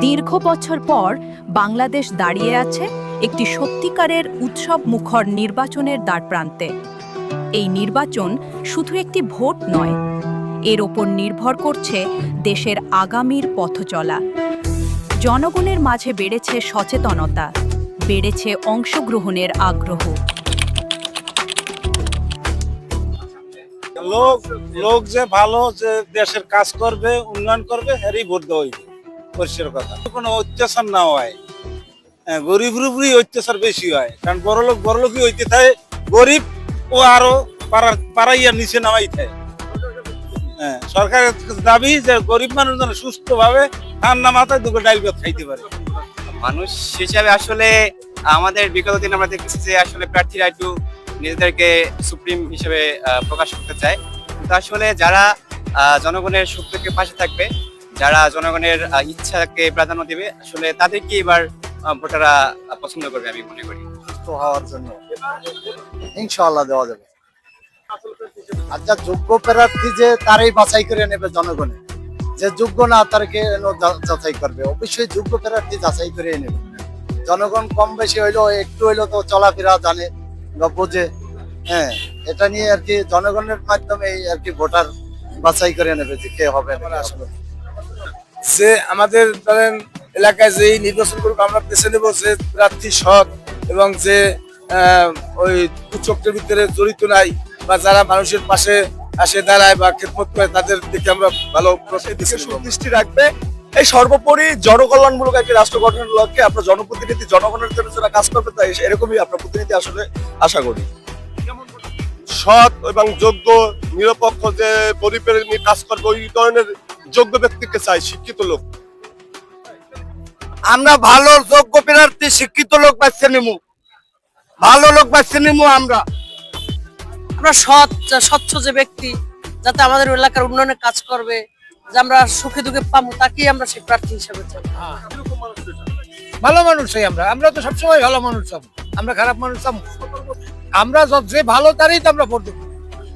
দীর্ঘ বছর পর বাংলাদেশ দাঁড়িয়ে আছে একটি সত্যিকারের উৎসব মুখর নির্বাচনের দ্বারপ্রান্তে। এই নির্বাচন শুধু একটি ভোট নয়, এর ওপর নির্ভর করছে দেশের আগামীর পথচলা। জনগণের মাঝে বেড়েছে সচেতনতা, বেড়েছে অংশগ্রহণের আগ্রহ। লোক যে ভালো, যে দেশের কাজ করবে, উন্নয়ন করবে, এরই ভোট দেওয়া হইবে। পরিষ্কার কথা, কোনো অত্যাচার না হয়, গরিবের উপরই অত্যাচার বেশি হয়। কারণ বড়লোকই হইতে থাকে, গরিব ও আরো পাড়াইয়া নিচে নামাই থাকে। সরকারের দাবি যে গরিব মানুষ যেন সুস্থ ভাবে ঠান্ডা মাথায় দুটো ডাইল ভাত খাইতে পারে। মানুষ হিসাবে আসলে আমাদের বিগত দিন আমরা দেখেছি যে আসলে প্রার্থীরা একটু নিজেদেরকে সুপ্রিম হিসেবে প্রকাশ করতে চায়, কিন্তু আসলে যারা জনগণের সুখকে পাশে থাকবে, যারা জনগণের ইচ্ছাকে প্রাধান্য দেবে, আসলে তাদেরকে এবার ভোটাররা পছন্দ করবে আমি মনে করি। সুস্থ হওয়ার জন্য ইনশাআল্লাহ দেওয়া যাবে। আচ্ছা, যোগ্য প্রার্থী যে তারাই বাছাই করে নেবে জনগণে, যে যোগ্য না তারকে যাচাই করবে। অবশ্যই যোগ্য প্রার্থী যাচাই করে নেবে। জনগণ কম বেশি হইলেও একটু হইলেও তো চলাফেরা জানে বা বোঝে। এটা নিয়ে আর কি জনগণের মাধ্যমে আর কি ভোটার বাছাই করে নেবে যে কে হবে। যে আমাদের ধরেন এলাকায় যে নির্বাচন করবো, আমরা বেছে নেবো যে প্রার্থী সৎ এবং যে ওই কুচক্রের ভিতরে জড়িত নাই, বা যারা মানুষের পাশে আসে দাঁড়ায় বা খেদমত করে, তাদের দিকে আমরা ভালো দৃষ্টি রাখবে। এই সর্বোপরি জনকল্যাণমূলক একটি রাষ্ট্র গঠনের লক্ষ্যে আপনার জনপ্রতিনিধি জনগণের জন্য যারা কাজ করবে, তাই এরকমই আপনার প্রতিনিধি আসলে আশা করি। সৎ এবং যোগ্য নিরপেক্ষ যে গরিবের নিয়ে কাজ করবে, ওই ধরনের যোগ্য ব্যক্তিকে চাই, শিক্ষিত লোক। আমরা ভালো যোগ্য প্রার্থী শিক্ষিত লোক বাছতে নেবো, ভালো লোক বাছতে নেবো। আমরা স্বচ্ছ যে ব্যক্তি, যাতে আমাদের এলাকার উন্নয়নে কাজ করবে, যে আমরা সুখে দুঃখে পাবো, তাকেই আমরা সেই প্রার্থী হিসেবে চাই। ভালো মানুষ চাই আমরা তো সবসময় ভালো মানুষ চাবো, আমরা খারাপ মানুষ চাবো? আমরা যে ভালো তারই তো আমরা ভোট দেবো।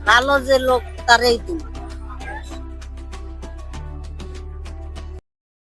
ভালো যে লোক তারই তুমি